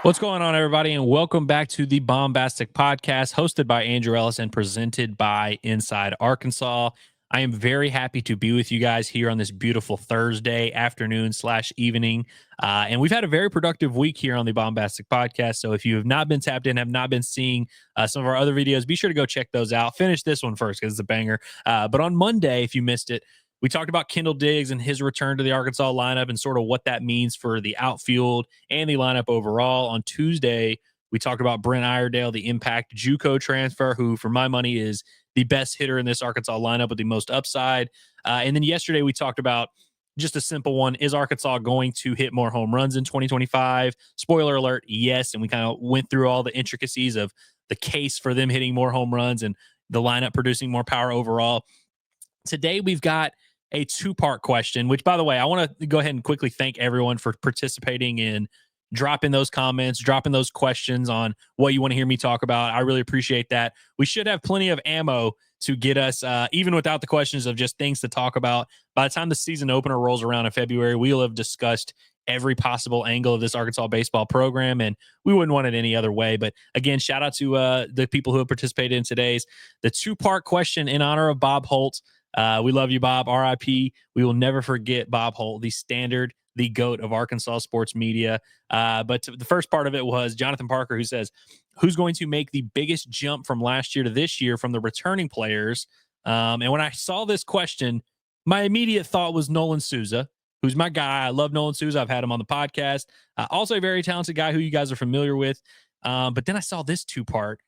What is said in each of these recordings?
What's going on, everybody, and welcome back to the Baumbastic Podcast, hosted by Andrew Ellis and presented by Inside Arkansas. I am very happy to be with you guys here on this beautiful Thursday afternoon / evening. And we've had a very productive week here on the Baumbastic Podcast. So if you have not been tapped in, have not been seeing some of our other videos, be sure to go check those out. Finish this one first because it's a banger. But on Monday, if you missed it, we talked about Kendall Diggs and his return to the Arkansas lineup and sort of what that means for the outfield and the lineup overall. On Tuesday, we talked about Brent Iredale, the impact JUCO transfer, who, for my money, is the best hitter in this Arkansas lineup with the most upside. And then yesterday, we talked about just a simple one. Is Arkansas going to hit more home runs in 2025? Spoiler alert, yes. And we kind of went through all the intricacies of the case for them hitting more home runs and the lineup producing more power overall. Today, we've got a two-part question, which, by the way, I want to go ahead and quickly thank everyone for participating in dropping those comments, dropping those questions on what you want to hear me talk about. I really appreciate that. We should have plenty of ammo to get us, even without the questions of just things to talk about. By the time the season opener rolls around in February, we'll have discussed every possible angle of this Arkansas baseball program, and we wouldn't want it any other way. But again, shout out to the people who have participated in today's the two-part question in honor of Bob Holt. We love you, Bob. RIP. We will never forget Bob Holt, the standard, the GOAT of Arkansas sports media. But the first part of it was Jonathan Parker, who says, who's going to make the biggest jump from last year to this year from the returning players? And when I saw this question, my immediate thought was Nolan Souza, who's my guy. I love Nolan Souza. I've had him on the podcast. Also a very talented guy who you guys are familiar with. But then I saw this two-part.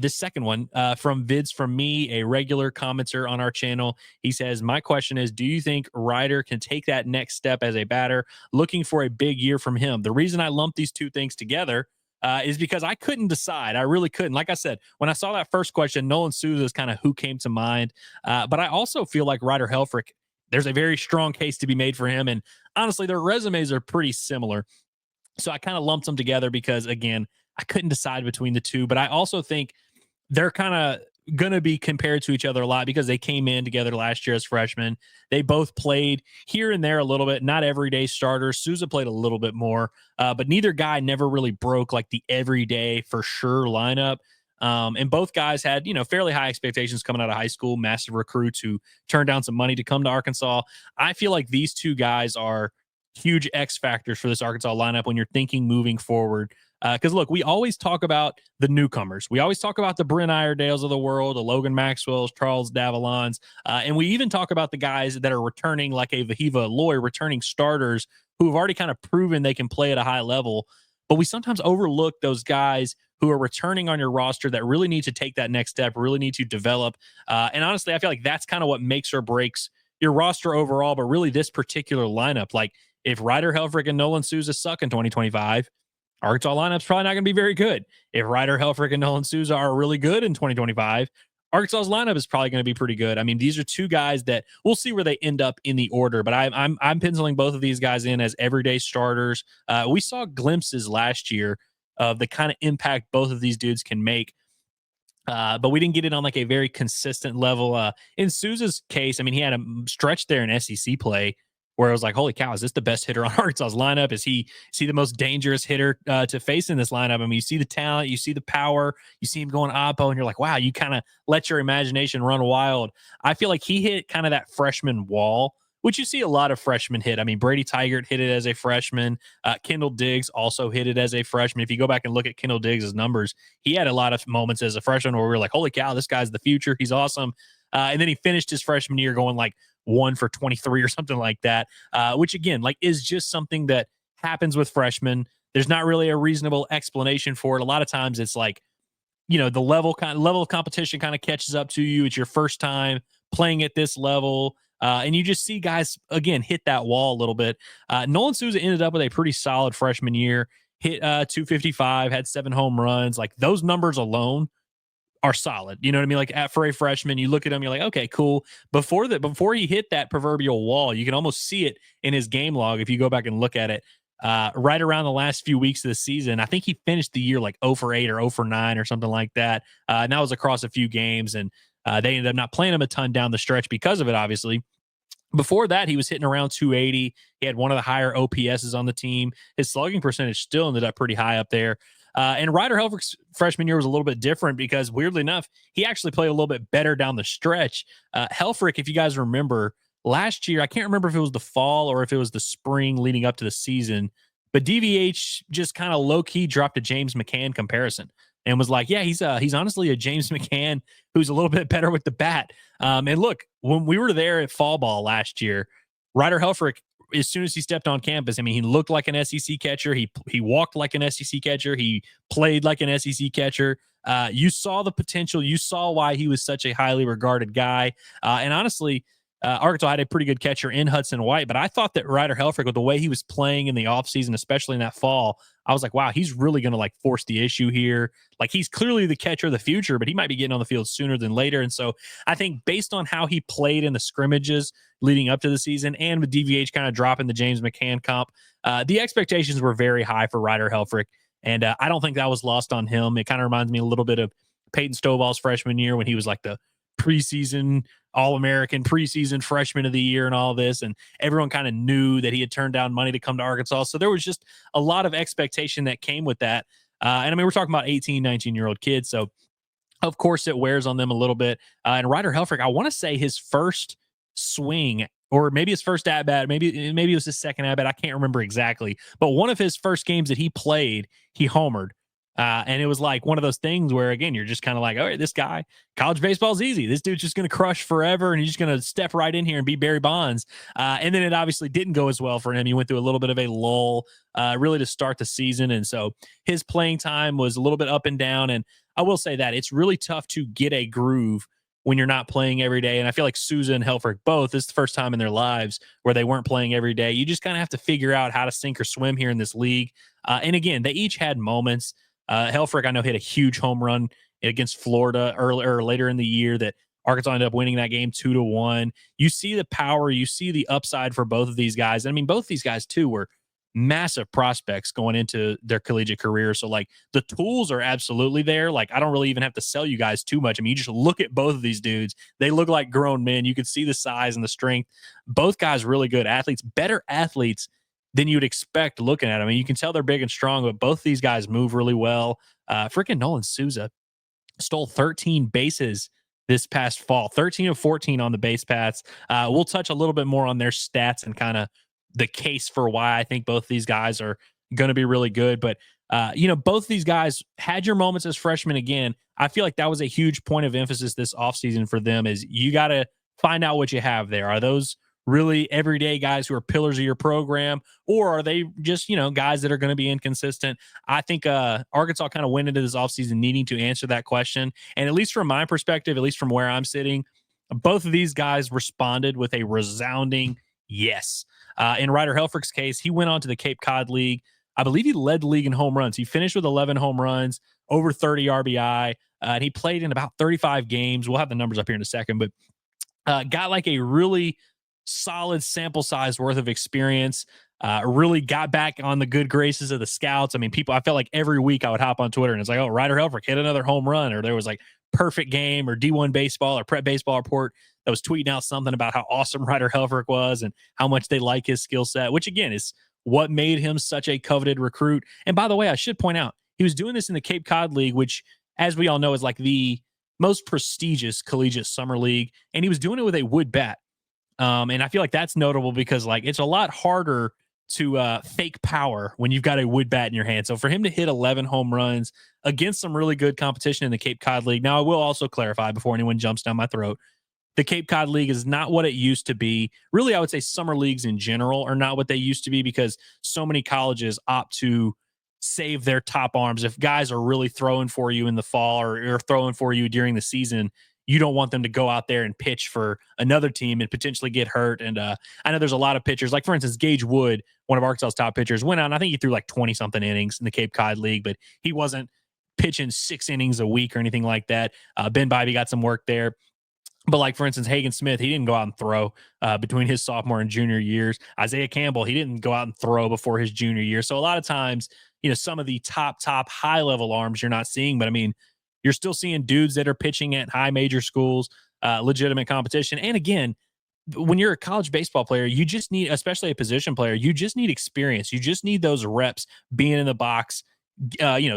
This second one from Vids from me, a regular commenter on our channel. He says, my question is, do you think Ryder can take that next step as a batter? Looking for a big year from him. The reason I lumped these two things together is because I couldn't decide. I really couldn't. Like I said, when I saw that first question, Nolan Souza is kind of who came to mind. But I also feel like Ryder Helfrick, there's a very strong case to be made for him. And honestly, their resumes are pretty similar. So I kind of lumped them together because, again, I couldn't decide between the two, but I also think they're kind of going to be compared to each other a lot because they came in together last year as freshmen. They both played here and there a little bit, not everyday starters. Souza played a little bit more, but neither guy never really broke like the everyday for sure lineup. And both guys had, fairly high expectations coming out of high school, massive recruits who turned down some money to come to Arkansas. I feel like these two guys are huge X factors for this Arkansas lineup when you're thinking moving forward. Because look, we always talk about the newcomers. We always talk about the Brent Iredales of the world, the Logan Maxwells, Charles Davalons, and we even talk about the guys that are returning, like a Vahiva Loy, returning starters who have already kind of proven they can play at a high level. But we sometimes overlook those guys who are returning on your roster that really need to take that next step, really need to develop. And honestly, I feel like that's kind of what makes or breaks your roster overall, but really this particular lineup. Like if Ryder Helfrick and Nolan Souza suck in 2025, Arkansas lineup's probably not going to be very good. If Ryder Helfrick and Nolan Souza are really good in 2025, Arkansas's lineup is probably going to be pretty good. I mean, these are two guys that we'll see where they end up in the order, but I'm penciling both of these guys in as everyday starters. We saw glimpses last year of the kind of impact both of these dudes can make. But we didn't get it on like a very consistent level. In Souza's case, I mean, he had a stretch there in SEC play where I was like, holy cow, is this the best hitter on Arkansas's lineup? Is he the most dangerous hitter to face in this lineup? I mean, you see the talent, you see the power, you see him going oppo, and you're like, wow, you kind of let your imagination run wild. I feel like he hit kind of that freshman wall, which you see a lot of freshmen hit. I mean, Brady Tigert hit it as a freshman. Kendall Diggs also hit it as a freshman. If you go back and look at Kendall Diggs' numbers, he had a lot of moments as a freshman where we were like, holy cow, this guy's the future. He's awesome. And then he finished his freshman year going like 1 for 23 or something like that, which again, like is just something that happens with freshmen. There's not really a reasonable explanation for it. A lot of times it's like, the level of competition kind of catches up to you. It's your first time playing at this level. And you just see guys, again, hit that wall a little bit. Nolan Souza ended up with a pretty solid freshman year, hit 255, had 7 home runs. Like those numbers alone are solid. You know what I mean? Like for a freshman, you look at him, you're like, okay, cool. Before he hit that proverbial wall, you can almost see it in his game log. If you go back and look at it, right around the last few weeks of the season, I think he finished the year like 0 for 8 or 0 for 9 or something like that. And that was across a few games, and they ended up not playing him a ton down the stretch because of it, obviously. Before that, he was hitting around 280. He had one of the higher OPSs on the team. His slugging percentage still ended up pretty high up there. And Ryder Helfrick's freshman year was a little bit different because, weirdly enough, he actually played a little bit better down the stretch. Helfrick, if you guys remember, last year, I can't remember if it was the fall or if it was the spring leading up to the season, but DVH just kind of low-key dropped a James McCann comparison and was like, yeah, he's honestly a James McCann who's a little bit better with the bat. And look, when we were there at fall ball last year, Ryder Helfrick, as soon as he stepped on campus, I mean, he looked like an SEC catcher. He walked like an SEC catcher. He played like an SEC catcher. You saw the potential. You saw why he was such a highly regarded guy. And honestly, Arkansas had a pretty good catcher in Hudson White, but I thought that Ryder Helfrick, with the way he was playing in the offseason, especially in that fall, I was like, wow, he's really going to like force the issue here. Like, he's clearly the catcher of the future, but he might be getting on the field sooner than later. And so I think based on how he played in the scrimmages leading up to the season and with DVH kind of dropping the James McCann comp, the expectations were very high for Ryder Helfrick. And I don't think that was lost on him. It kind of reminds me a little bit of Peyton Stovall's freshman year when he was like the preseason All-American, preseason freshman of the year and all this. And everyone kind of knew that he had turned down money to come to Arkansas. So there was just a lot of expectation that came with that. And I mean, we're talking about 18, 19-year-old kids. So of course it wears on them a little bit. And Ryder Helfrick, I want to say his first swing, or maybe his first at bat, maybe it was his second at bat. I can't remember exactly, but one of his first games that he played, he homered. And it was like one of those things where, again, you're just kind of like, all right, this guy, college baseball's easy. This dude's just going to crush forever, and he's just going to step right in here and be Barry Bonds. And then it obviously didn't go as well for him. He went through a little bit of a lull, really to start the season. And so his playing time was a little bit up and down. And I will say that it's really tough to get a groove when you're not playing every day. And I feel like Souza and Helfrick both, this is the first time in their lives where they weren't playing every day. You just kind of have to figure out how to sink or swim here in this league. And again, they each had moments. Helfrick, I know, hit a huge home run against Florida earlier or later in the year that Arkansas ended up winning that game 2-1. You see the power, you see the upside for both of these guys. I mean, both these guys too were massive prospects going into their collegiate career. So like the tools are absolutely there. Like, I don't really even have to sell you guys too much. I mean, you just look at both of these dudes. They look like grown men. You can see the size and the strength. Both guys really good athletes, better athletes than you'd expect looking at them. I mean, you can tell they're big and strong, but both these guys move really well. Freaking Nolan Souza stole 13 bases this past fall, 13 of 14 on the base paths. We'll touch a little bit more on their stats and kind of the case for why I think both these guys are going to be really good. But, both these guys had your moments as freshmen. Again, I feel like that was a huge point of emphasis this offseason for them is you got to find out what you have there. Are those really everyday guys who are pillars of your program, or are they just, guys that are going to be inconsistent? I think Arkansas kind of went into this offseason needing to answer that question. And at least from my perspective, at least from where I'm sitting, both of these guys responded with a resounding yes. In Ryder Helfrick's case, he went on to the Cape Cod League. I believe he led the league in home runs. He finished with 11 home runs, over 30 RBI, and he played in about 35 games. We'll have the numbers up here in a second, but got like a really solid sample size worth of experience, really got back on the good graces of the scouts. I mean, I felt like every week I would hop on Twitter and it's like, oh, Ryder Helfrick hit another home run, or there was like perfect game or D1 baseball or prep baseball report that was tweeting out something about how awesome Ryder Helfrick was and how much they like his skill set, which again is what made him such a coveted recruit. And by the way, I should point out, he was doing this in the Cape Cod League, which, as we all know, is like the most prestigious collegiate summer league. And he was doing it with a wood bat. And I feel like that's notable because like it's a lot harder to fake power when you've got a wood bat in your hand. So for him to hit 11 home runs against some really good competition in the Cape Cod League. Now, I will also clarify before anyone jumps down my throat, the Cape Cod League is not what it used to be. Really, I would say summer leagues in general are not what they used to be because so many colleges opt to save their top arms. If guys are really throwing for you in the fall or throwing for you during the season, you don't want them to go out there and pitch for another team and potentially get hurt. And I know there's a lot of pitchers, like for instance, Gage Wood, one of Arkansas's top pitchers, went out and I think he threw like 20 something innings in the Cape Cod League, but he wasn't pitching 6 innings a week or anything like that. Ben Bybee got some work there. But like, for instance, Hagen Smith, he didn't go out and throw between his sophomore and junior years. Isaiah Campbell, he didn't go out and throw before his junior year. So a lot of times, some of the top high-level arms you're not seeing. But, I mean, you're still seeing dudes that are pitching at high major schools, legitimate competition. And, again, when you're a college baseball player, you just need, especially a position player, you just need experience. You just need those reps being in the box,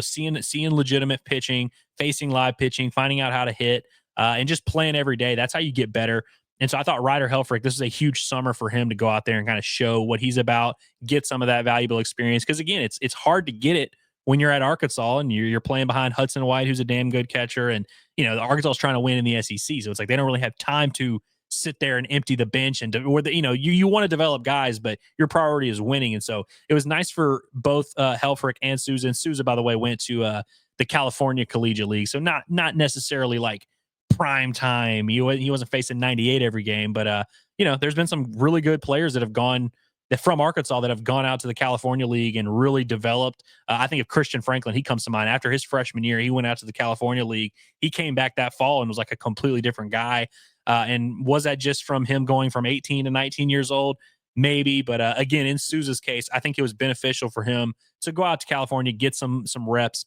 seeing legitimate pitching, facing live pitching, finding out how to hit, and just playing every day. That's how you get better. And so I thought Ryder Helfrich, this is a huge summer for him to go out there and kind of show what he's about, get some of that valuable experience. Because again, it's hard to get it when you're at Arkansas and you're playing behind Hudson White, who's a damn good catcher, and the Arkansas is trying to win in the SEC, so it's like they don't really have time to sit there and empty the bench and you want to develop guys, but your priority is winning. And so it was nice for both Helfrich and Souza. And Souza, by the way, went to the California Collegiate League, so not necessarily like prime time. He wasn't facing 98 every game, but there's been some really good players that have gone from Arkansas that have gone out to the California League and really developed. I think of Christian Franklin. He comes to mind. After his freshman year, he went out to the California League. He came back that fall and was like a completely different guy. And was that just from him going from 18 to 19 years old? Maybe. But again, in Souza's case, I think it was beneficial for him to go out to California, get some reps,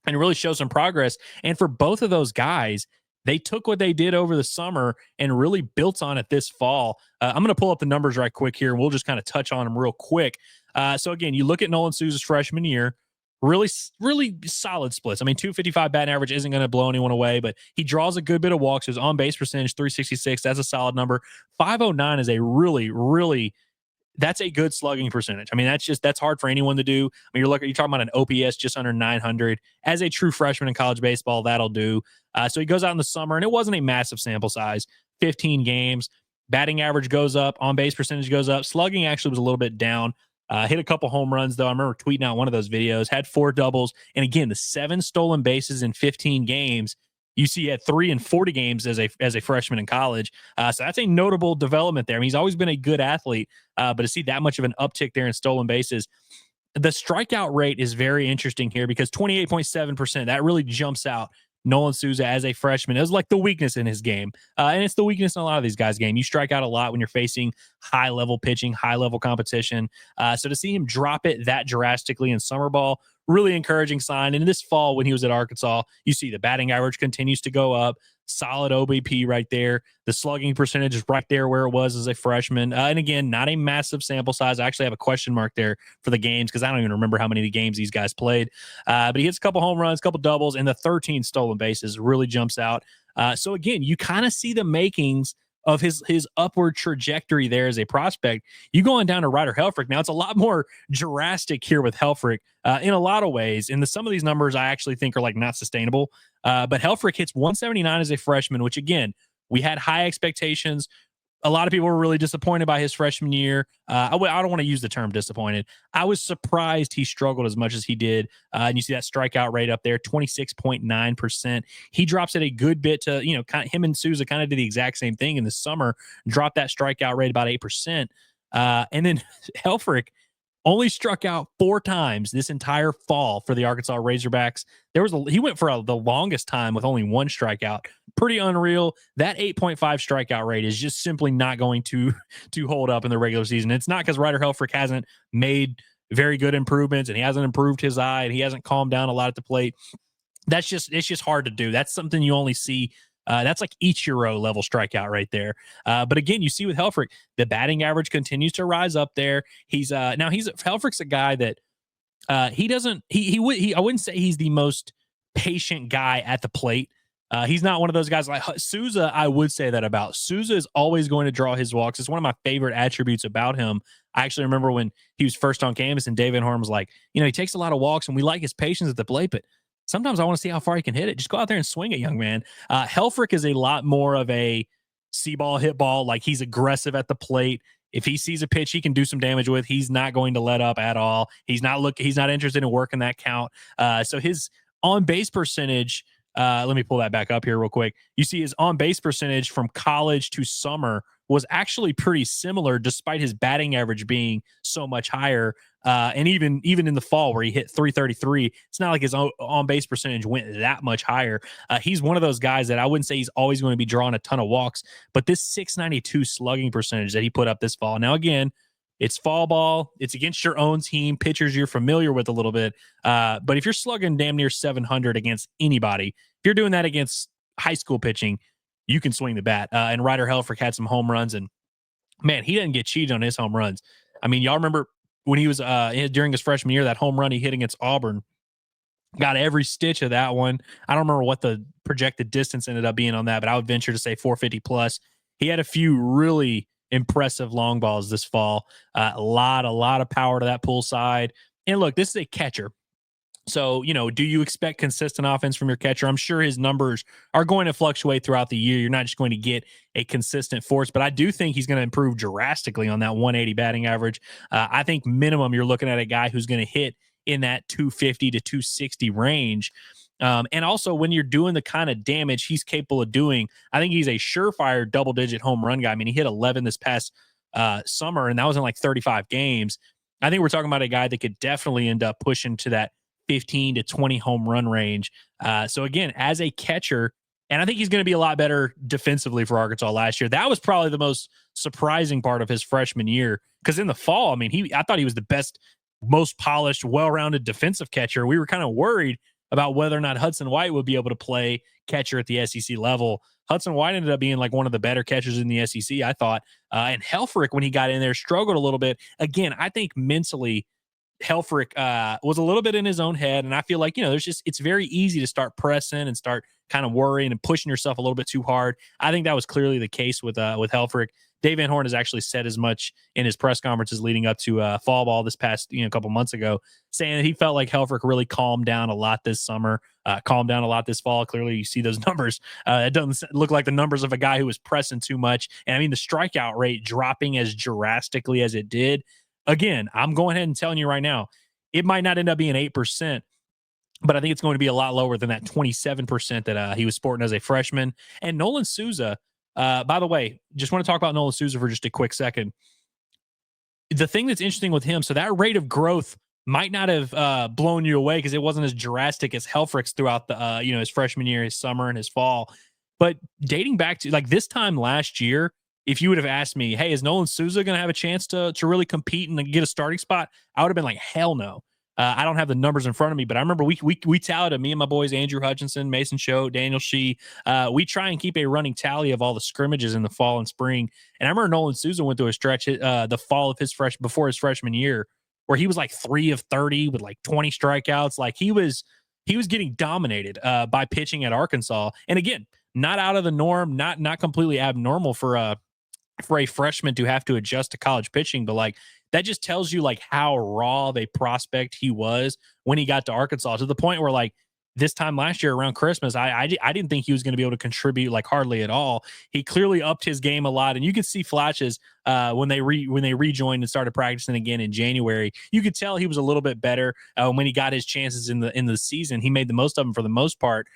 and really show some progress. And for both of those guys, they took what they did over the summer and really built on it this fall. I'm going to pull up the numbers right quick here, and we'll just kind of touch on them real quick. So again, you look at Nolan Souza's freshman year, really, really solid splits. I mean, 255 batting average isn't going to blow anyone away, but he draws a good bit of walks. His on-base percentage, 366. That's a solid number. 509 is a really, really, that's a good slugging percentage. I mean, that's hard for anyone to do. I mean, you're talking about an OPS just under 900. As a true freshman in college baseball, that'll do. So he goes out in the summer, and it wasn't a massive sample size, 15 games. Batting average goes up, on-base percentage goes up. Slugging actually was a little bit down. Hit a couple home runs, though. I remember tweeting out one of those videos, had 4 doubles. And again, the 7 stolen bases in 15 games. You see, he had 3 in 40 games as a freshman in college. So that's a notable development there. I mean, he's always been a good athlete, but to see that much of an uptick there in stolen bases. The strikeout rate is very interesting here because 28.7%, that really jumps out. Nolan Souza as a freshman, it was like the weakness in his game. And it's the weakness in a lot of these guys' game. You strike out a lot when you're facing high-level pitching, high-level competition. So to see him drop it that drastically in summer ball, really encouraging sign. And this fall, when he was at Arkansas, you see the batting average continues to go up. Solid OBP right there. The slugging percentage is right there where it was as a freshman. And again, not a massive sample size. I actually have a question mark there for the games because I don't even remember how many of the games these guys played. But he hits a couple home runs, a couple doubles, and the 13 stolen bases really jumps out. So again, you kind of see the makings of his upward trajectory there as a prospect. You going down to Ryder Helfrich. Now, it's a lot more drastic here with Helfrich in a lot of ways. And some of these numbers I actually think are like not sustainable. But Helfrich hits 179 as a freshman, which again, we had high expectations. A lot of people were really disappointed by his freshman year. I don't want to use the term disappointed. I was surprised he struggled as much as he did. And you see that strikeout rate up there, 26.9%. He drops it a good bit to, kind of him and Souza kind of did the exact same thing in the summer, dropped that strikeout rate about 8%. And then Helfrich only struck out 4 times this entire fall for the Arkansas Razorbacks. He went for the longest time with only 1 strikeout. Pretty unreal. That 8.5 strikeout rate is just simply not going to hold up in the regular season. It's not because Ryder Helfrich hasn't made very good improvements and he hasn't improved his eye and he hasn't calmed down a lot at the plate. It's just hard to do. That's something you only see. That's like Ichiro level strikeout right there. But again, you see with Helfrich, the batting average continues to rise up there. Helfrich's a guy that I wouldn't say he's the most patient guy at the plate. He's not one of those guys like Souza. I would say that about Souza is always going to draw his walks. It's one of my favorite attributes about him. I actually remember when he was first on campus and David Horn was like, he takes a lot of walks and we like his patience at the plate, but sometimes I want to see how far he can hit it. Just go out there and swing it, young man. Helfrich is a lot more of a see ball, hit ball. Like he's aggressive at the plate. If he sees a pitch he can do some damage with, he's not going to let up at all. He's not interested in working that count. So his on base percentage, let me pull that back up here real quick. You see his on base percentage from college to summer was actually pretty similar despite his batting average being so much higher. And even in the fall where he hit 333, it's not like his on base percentage went that much higher. He's one of those guys that I wouldn't say he's always going to be drawing a ton of walks, but this 692 slugging percentage that he put up this fall. Now, again, it's fall ball. It's against your own team, pitchers you're familiar with a little bit. But if you're slugging damn near 700 against anybody, if you're doing that against high school pitching, you can swing the bat. And Ryder Helfrich had some home runs and man, he didn't get cheated on his home runs. I mean, y'all remember when he was during his freshman year, that home run he hit against Auburn, got every stitch of that one. I don't remember what the projected distance ended up being on that, but I would venture to say 450 plus. He had a few really impressive long balls this fall. A lot of power to that pull side. And look, this is a catcher. So, do you expect consistent offense from your catcher? I'm sure his numbers are going to fluctuate throughout the year. You're not just going to get a consistent force, but I do think he's going to improve drastically on that 180 batting average. I think minimum you're looking at a guy who's going to hit in that 250 to 260 range. And also, when you're doing the kind of damage he's capable of doing, I think he's a surefire double-digit home run guy. I mean, he hit 11 this past summer, and that was in like 35 games. I think we're talking about a guy that could definitely end up pushing to that 15 to 20 home run range. So again, as a catcher, and I think he's going to be a lot better defensively for Arkansas last year. That was probably the most surprising part of his freshman year, because in the fall, I mean, I thought he was the best, most polished, well-rounded defensive catcher. We were kind of worried about whether or not Hudson White would be able to play catcher at the SEC level. Hudson White ended up being like one of the better catchers in the SEC, I thought. And Helfrick, when he got in there, struggled a little bit. Again, I think mentally, Helfrick was a little bit in his own head, and I feel like it's very easy to start pressing and start kind of worrying and pushing yourself a little bit too hard. I think that was clearly the case with Helfrick. Dave Van Horn has actually said as much in his press conferences leading up to fall ball this past couple months ago, saying that he felt like Helfrick really calmed down a lot this summer, calmed down a lot this fall. Clearly, you see those numbers. It doesn't look like the numbers of a guy who was pressing too much, and I mean the strikeout rate dropping as drastically as it did. Again, I'm going ahead and telling you right now, it might not end up being 8%, but I think it's going to be a lot lower than that 27% that he was sporting as a freshman. And Nolan Souza, by the way, just want to talk about Nolan Souza for just a quick second. The thing that's interesting with him, so that rate of growth might not have blown you away because it wasn't as drastic as Helfrick's throughout the his freshman year, his summer, and his fall. But dating back to like this time last year, if you would have asked me, hey, is Nolan Souza going to have a chance to really compete and get a starting spot? I would have been like, hell no. I don't have the numbers in front of me, but I remember we tallied, me and my boys, Andrew Hutchinson, Mason Show, Daniel Shee. We try and keep a running tally of all the scrimmages in the fall and spring. And I remember Nolan Souza went through a stretch the fall of before his freshman year where he was like 3 of 30 with like 20 strikeouts. Like he was getting dominated by pitching at Arkansas. And again, not out of the norm, not completely abnormal for a freshman to have to adjust to college pitching, but like that just tells you like how raw of a prospect he was when he got to Arkansas, to the point where like this time last year around Christmas, I didn't think he was going to be able to contribute like hardly at all. He clearly upped his game a lot, and you could see flashes when they rejoined and started practicing again in January. You could tell he was a little bit better when he got his chances in the season. He made the most of them for the most part.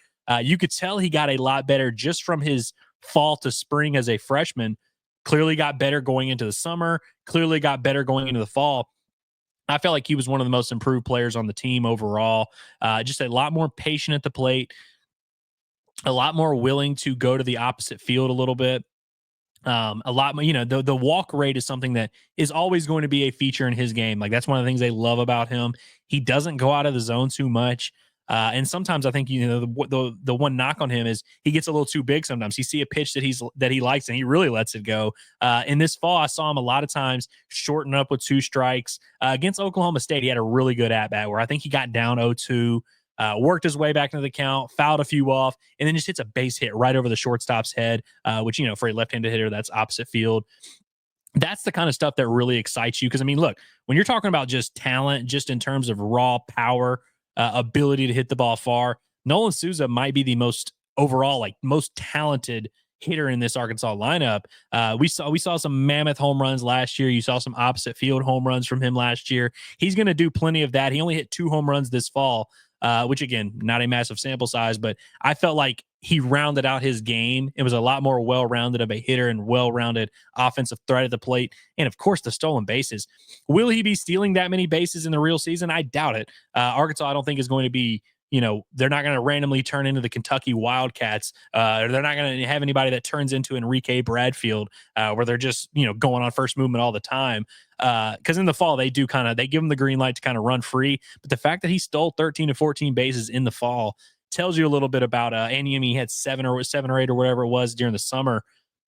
You could tell he got a lot better just from his fall to spring as a freshman. Clearly got better going into the summer, clearly got better going into the fall. I felt like he was one of the most improved players on the team overall. Just a lot more patient at the plate, a lot more willing to go to the opposite field a little bit. A lot more, the walk rate is something that is always going to be a feature in his game. Like that's one of the things they love about him. He doesn't go out of the zone too much. And sometimes I think, the one knock on him is he gets a little too big sometimes. You see a pitch that he likes and he really lets it go. In this fall, I saw him a lot of times shorten up with 2 strikes. Against Oklahoma State, he had a really good at-bat where I think he got down 0-2, worked his way back into the count, fouled a few off, and then just hits a base hit right over the shortstop's head, which, for a left-handed hitter, that's opposite field. That's the kind of stuff that really excites you. Because, I mean, look, when you're talking about just talent, just in terms of raw power, ability to hit the ball far, Nolan Souza might be the most talented hitter in this Arkansas lineup. We saw some mammoth home runs last year. You saw some opposite field home runs from him last year. He's going to do plenty of that. He only hit 2 home runs this fall, which again, not a massive sample size, but I felt like he rounded out his game. It was a lot more well-rounded of a hitter and well-rounded offensive threat at the plate. And of course, the stolen bases. Will he be stealing that many bases in the real season? I doubt it. Arkansas, I don't think, is going to be, they're not going to randomly turn into the Kentucky Wildcats. They're not going to have anybody that turns into Enrique Bradfield, where they're just, going on first movement all the time. Because in the fall, they give him the green light to kind of run free. But the fact that he stole 13 to 14 bases in the fall tells you a little bit about, and he had 7 or 8 or whatever it was during the summer.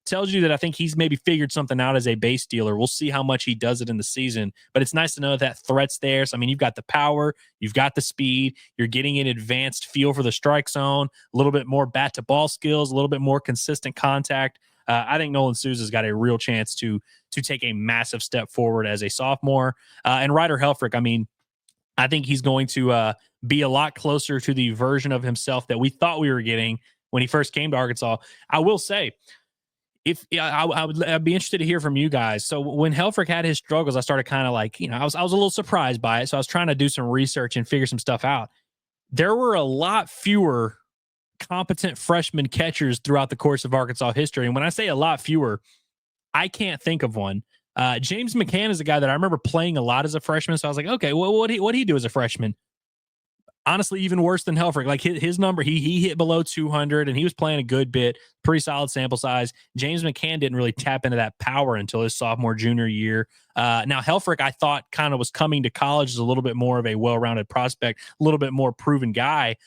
tells you that I think he's maybe figured something out as a base dealer. We'll see how much he does it in the season, but it's nice to know that threat's there. So, I mean, you've got the power, you've got the speed, you're getting an advanced feel for the strike zone, a little bit more bat to ball skills, a little bit more consistent contact. I think Nolan Souza's got a real chance to take a massive step forward as a sophomore. And Ryder Helfrick, I mean, I think he's going to be a lot closer to the version of himself that we thought we were getting when he first came to Arkansas. I will say, if I'd be interested to hear from you guys. So when Helfrick had his struggles, I started kind of like, I was a little surprised by it. So I was trying to do some research and figure some stuff out. There were a lot fewer competent freshman catchers throughout the course of Arkansas history. And when I say a lot fewer, I can't think of one. James McCann is a guy that I remember playing a lot as a freshman. So I was like, okay, well, what'd he do as a freshman? Honestly, even worse than Helfrick. Like his number, he hit below 200 and he was playing a good bit, pretty solid sample size. James McCann didn't really tap into that power until his sophomore, junior year. Now Helfrick, I thought kind of was coming to college as a little bit more of a well-rounded prospect, a little bit more proven guy.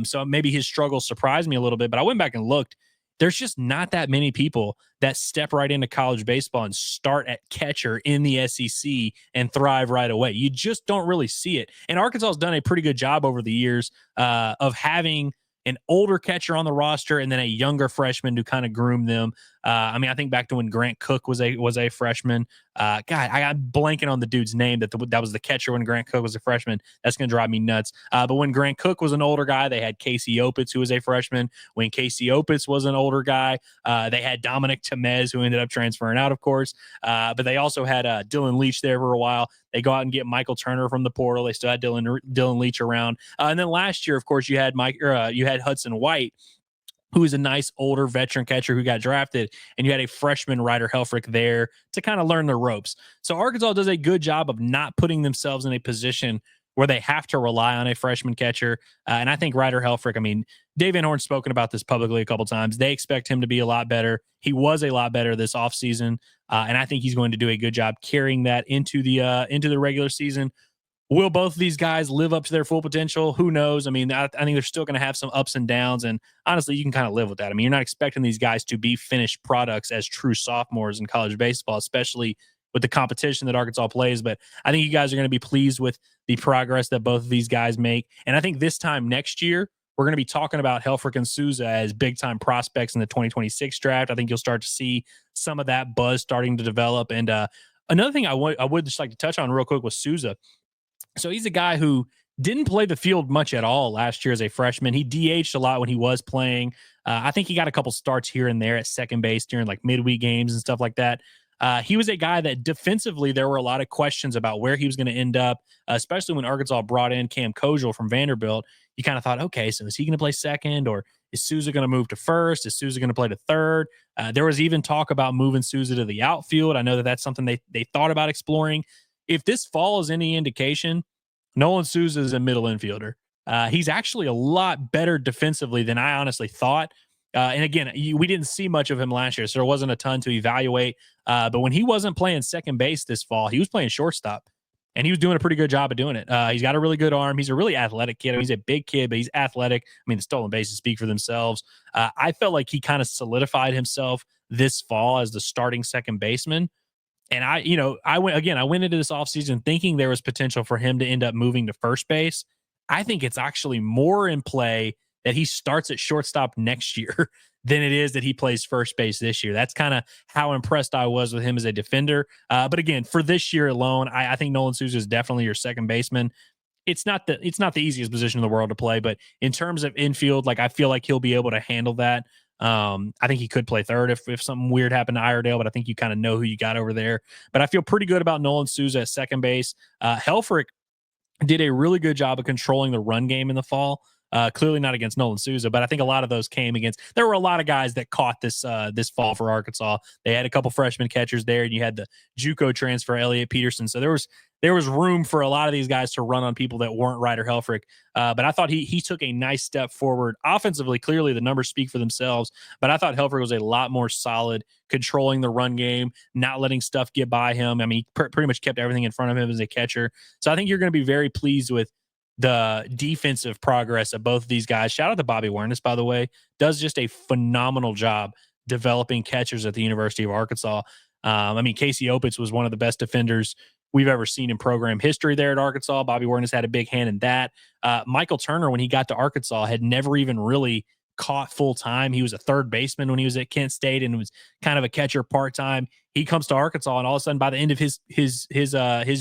So maybe his struggles surprised me a little bit, but I went back and looked. There's just not that many people that step right into college baseball and start at catcher in the SEC and thrive right away. You just don't really see it. And Arkansas has done a pretty good job over the years of having an older catcher on the roster and then a younger freshman to kind of groom them. I mean, I think back to when Grant Cook was a freshman. God, I got blanking on the dude's name that was the catcher when Grant Cook was a freshman. That's going to drive me nuts. But when Grant Cook was an older guy, they had Casey Opitz, who was a freshman. When Casey Opitz was an older guy, they had Dominic Temez, who ended up transferring out, of course. But they also had Dylan Leach there for a while. They go out and get Michael Turner from the portal. They still had Dylan Leach around. And then last year, of course, you had Hudson White, who is a nice older veteran catcher who got drafted, and you had a freshman Ryder Helfrick there to kind of learn the ropes. So Arkansas does a good job of not putting themselves in a position where they have to rely on a freshman catcher. And I think Ryder Helfrick, I mean, Dave Van Horn's spoken about this publicly a couple times. They expect him to be a lot better. He was a lot better this offseason, and I think he's going to do a good job carrying that into the regular season. Will both of these guys live up to their full potential? Who knows? I mean, I think they're still going to have some ups and downs, and honestly, you can kind of live with that. I mean, you're not expecting these guys to be finished products as true sophomores in college baseball, especially with the competition that Arkansas plays. But I think you guys are going to be pleased with the progress that both of these guys make. And I think this time next year, we're going to be talking about Helfrick and Souza as big-time prospects in the 2026 draft. I think you'll start to see some of that buzz starting to develop. And another thing I would just like to touch on real quick was Souza. So he's a guy who didn't play the field much at all last year as a freshman. He DH'd a lot when he was playing. I think he got a couple starts here and there at second base during like midweek games and stuff like that. He was a guy that defensively, there were a lot of questions about where he was going to end up, especially when Arkansas brought in Cam Kozel from Vanderbilt. You kind of thought, okay, so is he going to play second, or is Souza going to move to first? Is Souza going to play to third? There was even talk about moving Souza to the outfield. I know that that's something they thought about exploring. If this fall is any indication, Nolan Souza is a middle infielder. He's actually a lot better defensively than I honestly thought. And again, we didn't see much of him last year, so there wasn't a ton to evaluate. But when he wasn't playing second base this fall, he was playing shortstop, and he was doing a pretty good job of doing it. He's got a really good arm. He's a really athletic kid. I mean, he's a big kid, but he's athletic. I mean, the stolen bases speak for themselves. I felt like he kind of solidified himself this fall as the starting second baseman. And I went into this offseason thinking there was potential for him to end up moving to first base. I think it's actually more in play that he starts at shortstop next year than it is that he plays first base this year. That's kind of how impressed I was with him as a defender. But again, for this year alone, I think Nolan Souza is definitely your second baseman. It's not the easiest position in the world to play, but in terms of infield, like I feel like he'll be able to handle that. I think he could play third if something weird happened to Iredale, but I think you kind of know who you got over there. But I feel pretty good about Nolan Souza at second base. Helfrick did a really good job of controlling the run game in the fall. Clearly not against Nolan Souza, but I think a lot of those came against. There were a lot of guys that caught this fall for Arkansas. They had a couple freshman catchers there, and you had the JUCO transfer Elliot Peterson. So there was room for a lot of these guys to run on people that weren't Ryder Helfrick. But I thought he took a nice step forward offensively. Clearly, the numbers speak for themselves. But I thought Helfrick was a lot more solid, controlling the run game, not letting stuff get by him. I mean, he pretty much kept everything in front of him as a catcher. So I think you're going to be very pleased with the defensive progress of both of these guys. Shout out to Bobby Wernes, by the way, does just a phenomenal job developing catchers at the University of Arkansas. I mean, Casey Opitz was one of the best defenders we've ever seen in program history there at Arkansas. Bobby Warren has had a big hand in that. Michael Turner, when he got to Arkansas, had never even really caught full time. He was a third baseman when he was at Kent State and was kind of a catcher part time. He comes to Arkansas, and all of a sudden, by the end of his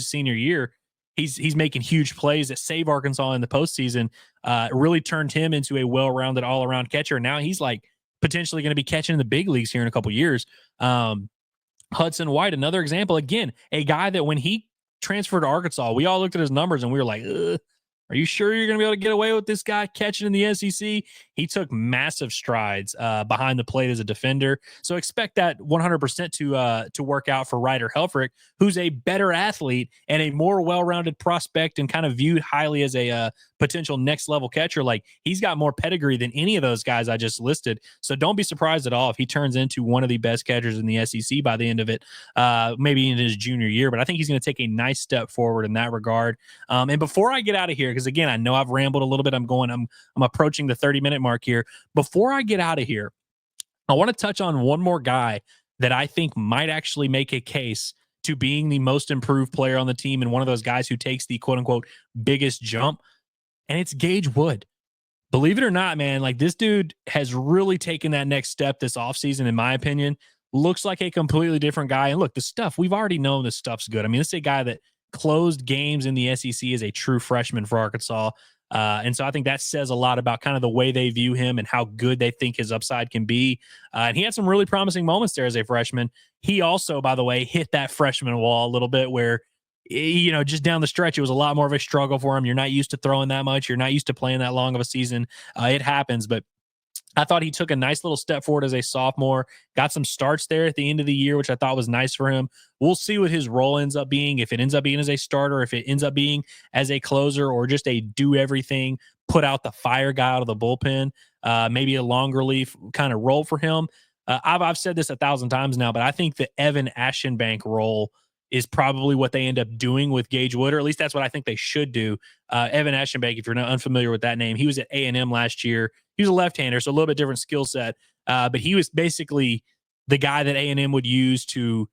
senior year, he's making huge plays that save Arkansas in the postseason. Really turned him into a well-rounded, all-around catcher. Now he's like potentially going to be catching in the big leagues here in a couple years. Hudson White, another example. Again, a guy that when he transferred to Arkansas, we all looked at his numbers and we were like, are you sure you're going to be able to get away with this guy catching in the SEC? He took massive strides behind the plate as a defender. So expect that 100% to work out for Ryder Helfrick, who's a better athlete and a more well-rounded prospect and kind of viewed highly as a potential next-level catcher. Like, he's got more pedigree than any of those guys I just listed. So don't be surprised at all if he turns into one of the best catchers in the SEC by the end of it, maybe in his junior year. But I think he's going to take a nice step forward in that regard. And before I get out of here, because again, I know I've rambled a little bit. I'm approaching the 30-minute mark here. Before I get out of here, I want to touch on one more guy that I think might actually make a case to being the most improved player on the team and one of those guys who takes the quote unquote biggest jump. And it's Gage Wood. Believe it or not, man, like, this dude has really taken that next step this offseason, in my opinion. Looks like a completely different guy. And look, the stuff, we've already known this stuff's good. I mean, this is a guy that closed games in the SEC as a true freshman for Arkansas. And so I think that says a lot about kind of the way they view him and how good they think his upside can be. And he had some really promising moments there as a freshman. He also, by the way, hit that freshman wall a little bit where, you know, just down the stretch, it was a lot more of a struggle for him. You're not used to throwing that much. You're not used to playing that long of a season. It happens, but I thought he took a nice little step forward as a sophomore, got some starts there at the end of the year, which I thought was nice for him. We'll see what his role ends up being, if it ends up being as a starter, if it ends up being as a closer, or just a do everything, put out the fire guy out of the bullpen, maybe a long relief kind of role for him. I've said this 1,000 times now, but I think the Evan Ashenbank role is probably what they end up doing with Gage Wood, or at least that's what I think they should do. Evan Ashenbank, if you're not unfamiliar with that name, he was at A&M last year. He was a left-hander, so a little bit different skill set, but he was basically the guy that A&M would use to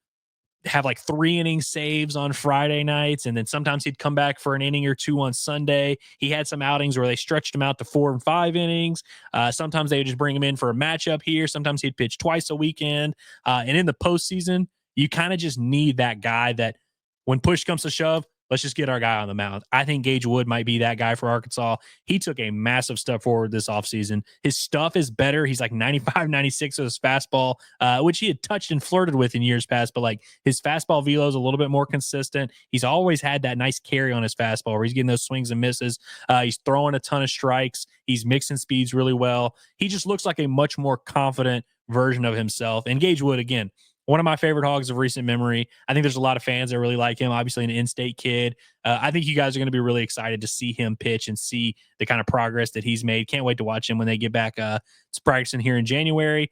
have like 3-inning saves on Friday nights, and then sometimes he'd come back for an inning or two on Sunday. He had some outings where they stretched him out to 4 and 5 innings. Sometimes they would just bring him in for a matchup here. Sometimes he'd pitch twice a weekend. And in the postseason, you kind of just need that guy that when push comes to shove, let's just get our guy on the mound. I think Gage Wood might be that guy for Arkansas. He took a massive step forward this offseason. His stuff is better. He's like 95, 96 with his fastball, which he had touched and flirted with in years past, but like his fastball velo is a little bit more consistent. He's always had that nice carry on his fastball where he's getting those swings and misses. He's throwing a ton of strikes. He's mixing speeds really well. He just looks like a much more confident version of himself. And Gage Wood, again, one of my favorite Hogs of recent memory. I think there's a lot of fans that really like him. Obviously, an in-state kid. I think you guys are going to be really excited to see him pitch and see the kind of progress that he's made. Can't wait to watch him when they get back to practicing here in January.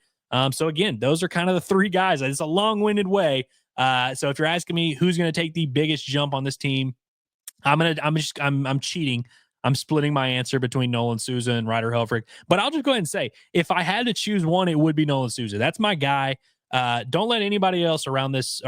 So again, those are kind of the three guys. It's a long-winded way. So if you're asking me who's going to take the biggest jump on this team, I'm cheating. I'm splitting my answer between Nolan Souza and Ryder Helfrick. But I'll just go ahead and say, if I had to choose one, it would be Nolan Souza. That's my guy. Don't let anybody else around this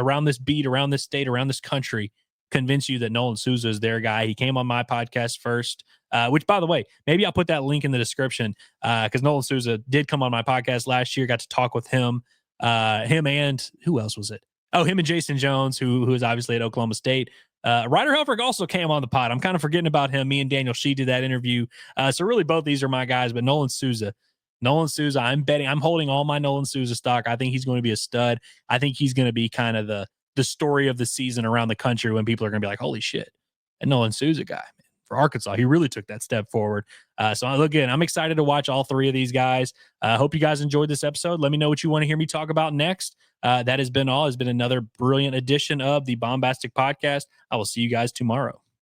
beat, around this state, around this country convince you that Nolan Souza is their guy. He came on my podcast first, which, by the way, maybe I'll put that link in the description because Nolan Souza did come on my podcast last year. Got to talk with him and who else was it? Oh, him and Jason Jones, who is obviously at Oklahoma State. Ryder Helfrick also came on the pod. I'm kind of forgetting about him. Me and Daniel Shee did that interview. So really both these are my guys, but Nolan Souza, I'm holding all my Nolan Souza stock. I think he's going to be a stud. I think he's going to be kind of the story of the season around the country when people are going to be like, holy shit, that Nolan Souza guy, man, for Arkansas, he really took that step forward. So again, I'm excited to watch all three of these guys. I hope you guys enjoyed this episode. Let me know what you want to hear me talk about next. That has been another brilliant edition of the Baumbastic Podcast. I will see you guys tomorrow.